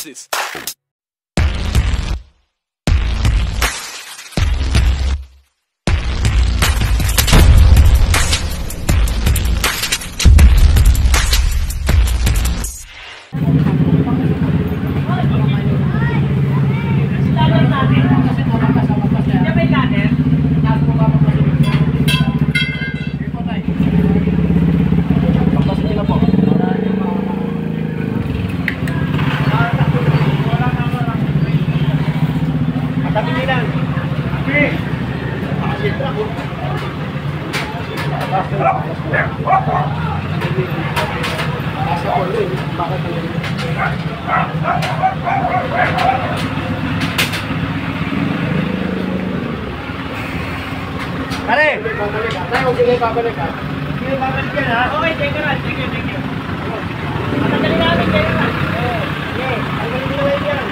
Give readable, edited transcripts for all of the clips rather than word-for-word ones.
this? Pare! Tayo, huwag sila babalik ha. Hindi na babalik yan ha? Okay, thank you. Matagaling namin, thank you. Okay, tanggalin nyo na yan.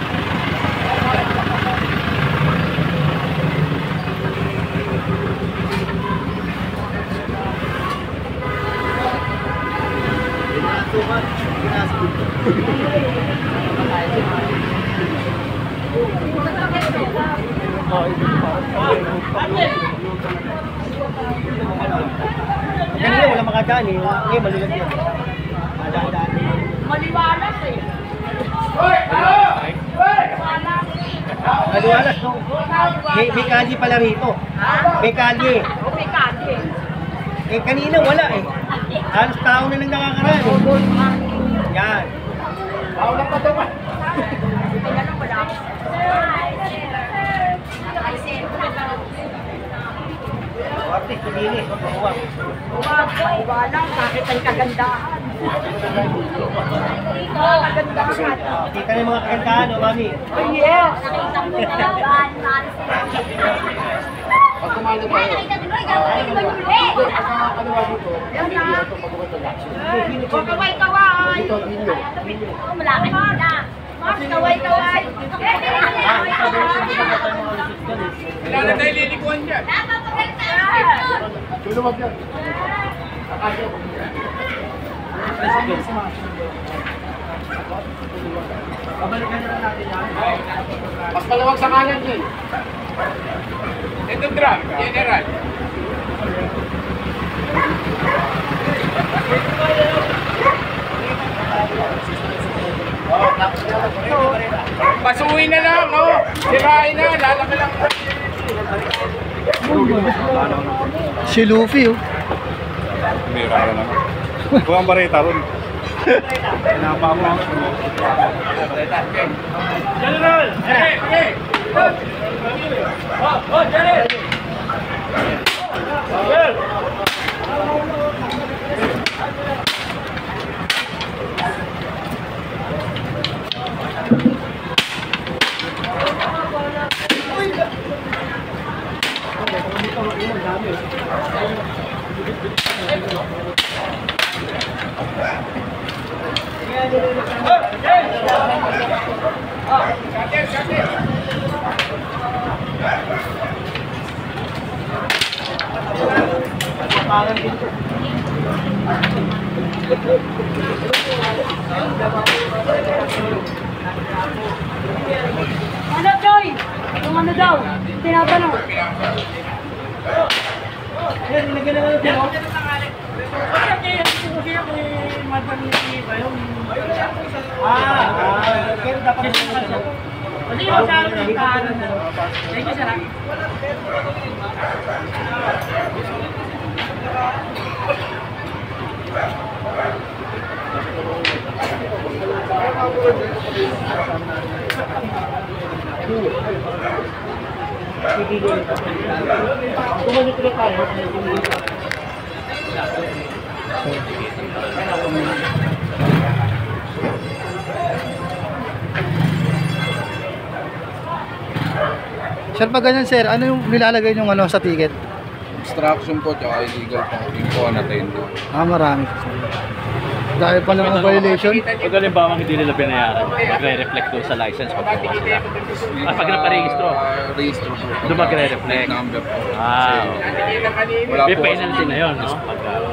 Kanina wala makadaan eh. Ngayon malulag yun. Maliwalas eh. Maliwalas no? May kalye pala rito. May kalye. May kalye. Eh kanina wala eh. Halos tao na lang nakakaraan eh. Yan. Tao lang pa daw. Kaya lang wala ako. Ortiz, kuminis. Huwag. Walang kahit ang kagandahan. Kagandahan. Kita na yung mga kagandahan, no, mami? Oh, yes. Pag kumano tayo. Kaway-kaway. Malaki na. Mars, kaway-kaway. Wala na tayo lilikuan dyan. Tulumag yan. Pabalikan na natin yan. Mas malawag sa kanan yun. Ito drum, general. Pasuhin na lang, no? Sirain na, lalaki lang. Si Luffy oh. Mira ka naman. Buang barita ron. Napamang. General! Okay, okay! Oh, General! Ano, Joy? Yung ano daw? Tinatanong. Ayan, nilagyan na nga yung tino. Kaya dapat na Hindi mo sa akin yung kahanan na. Thank you, sarap. Kumanit rin tayo. Sir, pag ganyan sir, ano yung nilalagay yung ano sa ticket? Obstruction po, tsaka illegal parking po natin. Marami. Dahil pa ng violation. Pag halimbawa hindi nila binayaran, magre-reflect doon sa license pag gawa sila. Pag naparehistro, Registro po. doon magre-reflect. Number po. Ah, Wala may po penalty na yun, no?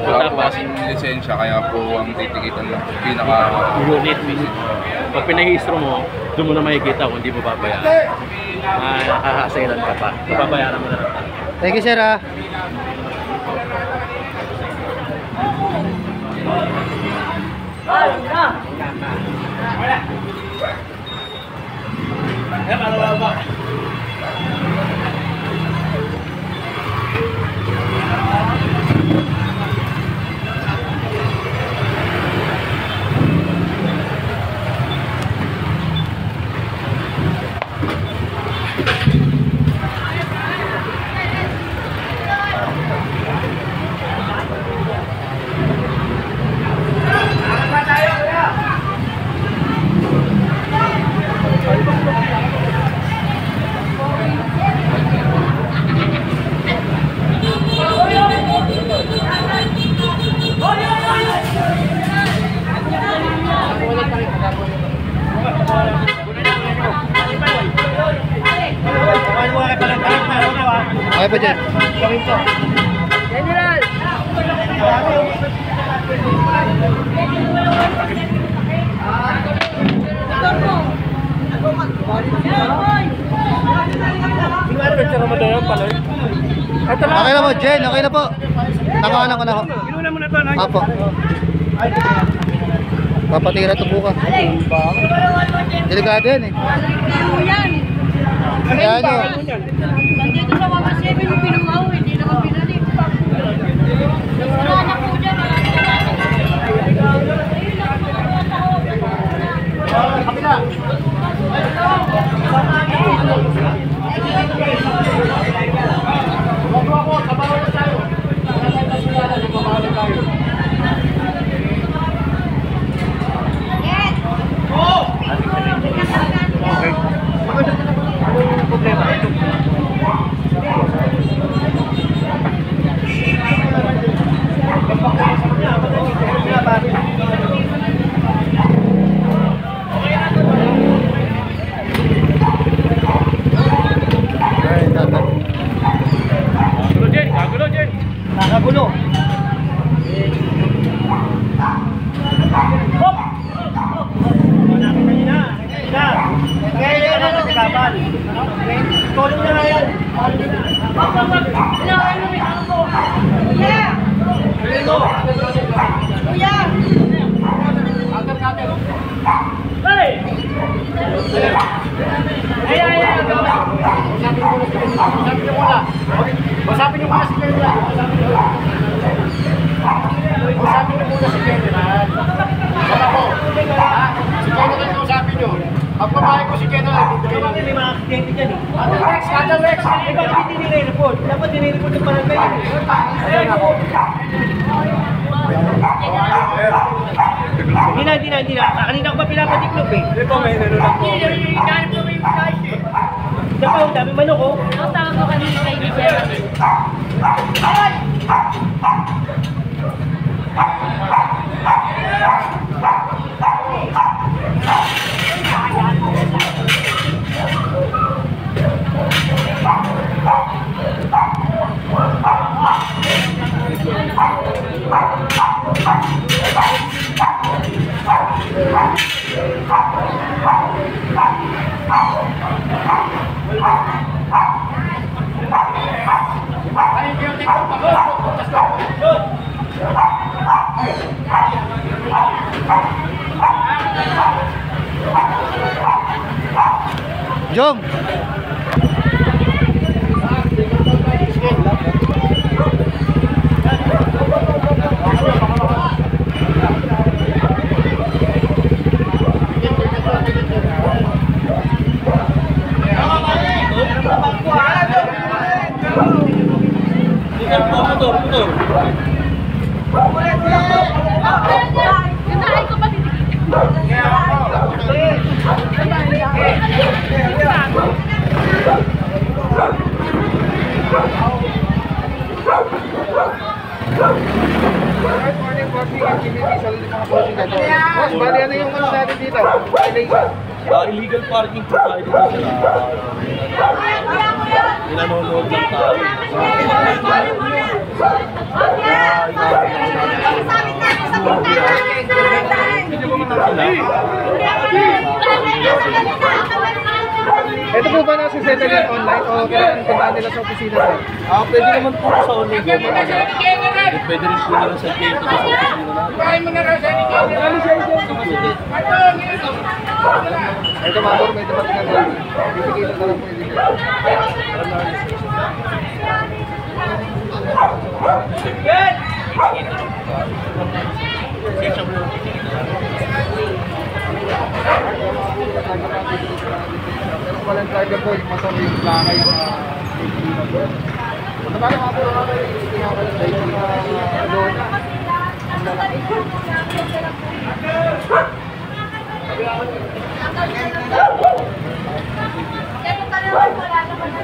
Wala po kasing lisensya, kaya po ang titikitan lang. Pinaka Unit visit. Pag pinahistro mo, doon mo na makikita kung hindi mo babayaran. Nakakasailan ka pa. Babayaran mo na lang. Thank you, sir, ah. Okay po dyan. General! Okay na po, Jen. Okay na po. Nakawalan ko na ako. Inuna mo na to, no? Apo. Papatira ito bukas. Delikado yan eh. Yan! Kaya nyo. Nandito sa 1.7 yung pinungaw, hindi naman pinalik. Wala na po dyan, wala Nakagulo. Tulong na yan. Usapin niyo muna si General. Usapin niyo muna si General. Wala po. Si General na usapin niyo. Pagpapahay ko si General. May mga aksidente dyan eh. Kada Rex. Eh, bakit hindi nire-report? Dapat nire-report ng barangay yun eh. Hindi na. Kanina ko pa pinapatiklop eh. Ito may nanonood po. Dapat ang dami manok oh. Ang tawag ko kanina kay Giselle. Jom. Boss, bali ano yung ano natin dito? Illegal parking po tayo dito sa nanonood lang tayo. po ba nasisettle yun online o kailangan puntahan nila sa opisina, sir? Pwede naman po sa online. Pwede rin po nila sa gate sa opisina natin. Ito mga bro, may dapat na gawin. Bibigay na lang po yung dito. Pero walang driver po, yung motor yung plaka yung ano ba mga bro, Wala naman na